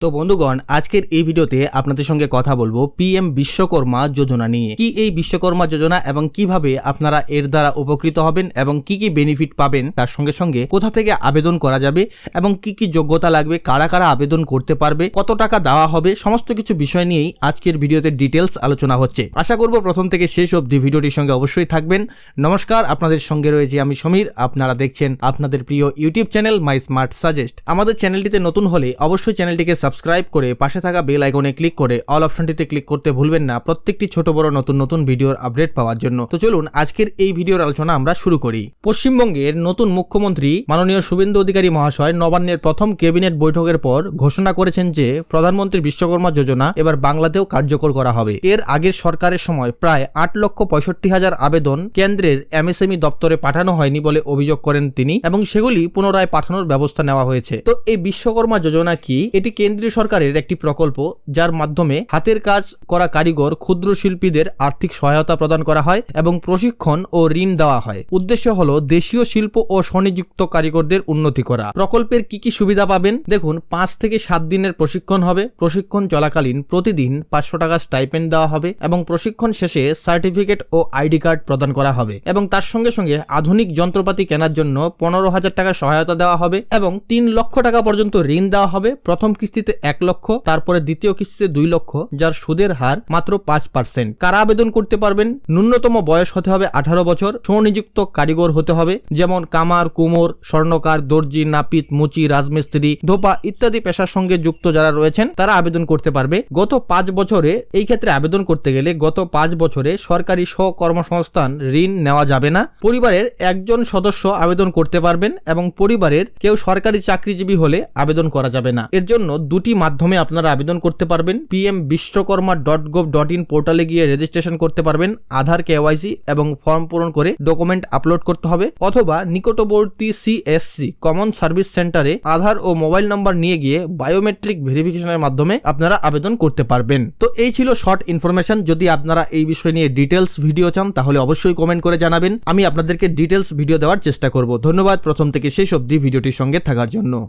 তো বন্ধুগণ, আজকের এই ভিডিওতে আপনাদের সঙ্গে কথা বলবো পিএম বিশ্বকর্মা যোজনা নিয়ে। কি এই বিশ্বকর্মা যোজনা এবং কিভাবে আপনারা এর দ্বারা উপকৃত হবেন এবং কি কি বেনিফিট পাবেন, তার সঙ্গে সঙ্গে কোথা থেকে আবেদন করা যাবে এবং কি কি যোগ্যতা লাগবে, কারা কারা আবেদন করতে পারবে, কত টাকা দেওয়া হবে, সমস্ত কিছু বিষয় নিয়েই আজকের ভিডিওতে ডিটেলস আলোচনা হচ্ছে। আশা করব প্রথম থেকে শেষ অবধি ভিডিওটির সঙ্গে অবশ্যই থাকবেন। নমস্কার, আপনাদের সঙ্গে রয়েছে আমি সমীর। আপনারা দেখছেন আপনাদের প্রিয় YouTube channel my smart suggest. আমাদের চ্যানেলটিতে নতুন হলে অবশ্যই চ্যানেলটিকে সাবস্ক্রাইব করে পাশে থাকা বেল আইকনে ক্লিক করে অল অপশনটিতে ক্লিক করতে ভুলবেন না, প্রত্যেকটি ছোট বড় নতুন নতুন ভিডিওর আপডেট পাওয়ার জন্য। তো চলুন আজকের এই ভিডিওর আলোচনা আমরা শুরু করি। পশ্চিমবঙ্গের নতুন মুখ্যমন্ত্রী মাননীয় শুভেন্দু অধিকারী মহাশয় নবান্নের প্রথম ক্যাবিনেট বৈঠকের পর ঘোষণা করেছেন যে প্রধানমন্ত্রী বিশ্বকর্মা যোজনা এবার বাংলাতেও কার্যকর করা হবে। এর আগের সরকারের সময় প্রায় 8,65,000 আবেদন কেন্দ্রের এমএসএমই দপ্তরে পাঠানো হয়নি বলে অভিযোগ করেন তিনি, এবং সেগুলি পুনরায় পাঠানোর ব্যবস্থা নেওয়া হয়েছে। তো এই বিশ্বকর্মা যোজনা কি? এটি কেন্দ্রীয় সরকারের একটি প্রকল্প, যার মাধ্যমে হাতের কাজ করা কারিগর, ক্ষুদ্র শিল্পীদের আর্থিক সহায়তা প্রদান করা হয় এবং প্রশিক্ষণ ও ঋণ দেওয়া হয়। উদ্দেশ্য হলো দেশীয় শিল্প ও স্বনিযুক্ত কারিগরদের উন্নতি করা। প্রকল্পের কি কি সুবিধা পাবেন দেখুন। 5 থেকে 7 দিনের প্রশিক্ষণ হবে। প্রশিক্ষণ চলাকালীন প্রতিদিন 500 টাকা স্টাইপেন্ড দেওয়া হবে এবং প্রশিক্ষণ শেষে সার্টিফিকেট ও আইডি কার্ড প্রদান করা হবে, এবং তার সঙ্গে সঙ্গে আধুনিক যন্ত্রপাতি কেনার জন্য 15,000 টাকা সহায়তা দেওয়া হবে এবং 3 লক্ষ টাকা পর্যন্ত ঋণ দেওয়া হবে। প্রথম কিস্তিতে 1 লক্ষ, তারপরে দ্বিতীয় কিস্তিতে 2 লক্ষ, যার সুদের হার মাত্র 5%। কারা আবেদন করতে পারবেন? ন্যূনতম বয়স হতে হবে 18 বছর, স্বনিযুক্ত কারিগর হতে হবে, যেমন কামার, কুমোর, স্বর্ণকার, দর্জি, নাপিত, মুচি, রাজমিস্ত্রি, ধোপা ইত্যাদি পেশার সঙ্গে যুক্ত যারা রয়েছেন তারা আবেদন করতে পারবে। গত 5 বছরে, এই ক্ষেত্রে আবেদন করতে গেলে গত 5 বছরে সরকারি স্বকর্মসংস্থান ঋণ নেওয়া যাবে না। পরিবারের একজন সদস্য আবেদন করতে পারবেন এবং পরিবারের কেউ সরকারি চাকরিজীবী হলে আবেদন করা যাবে না। এর জন্য দুটি মাধ্যমে আপনারা আবেদন করতে পারবেন। pmvishwakarma.gov.in পোর্টালে গিয়ে রেজিস্ট্রেশন করতে পারবেন, আধার, কেওয়াইসি এবং ফর্ম পূরণ করে ডকুমেন্ট আপলোড করতে হবে, অথবা নিকটবর্তী সিএসসি কমন সার্ভিস সেন্টারে আধার ও মোবাইল নাম্বার নিয়ে গিয়ে বায়োমেট্রিক ভেরিফিকেশনের মাধ্যমে আপনারা আবেদন করতে পারবেন। তো এই ছিল শর্ট ইনফরমেশন। যদি আপনারা এই বিষয় নিয়ে ডিটেলস ভিডিও চান তাহলে অবশ্যই কমেন্ট করে জানাবেন, আমি আপনাদেরকে ডিটেলস ভিডিও দেওয়ার চেষ্টা করব। ধন্যবাদ প্রথম থেকে শেষ অবধি ভিডিওটির সঙ্গে থাকার জন্য।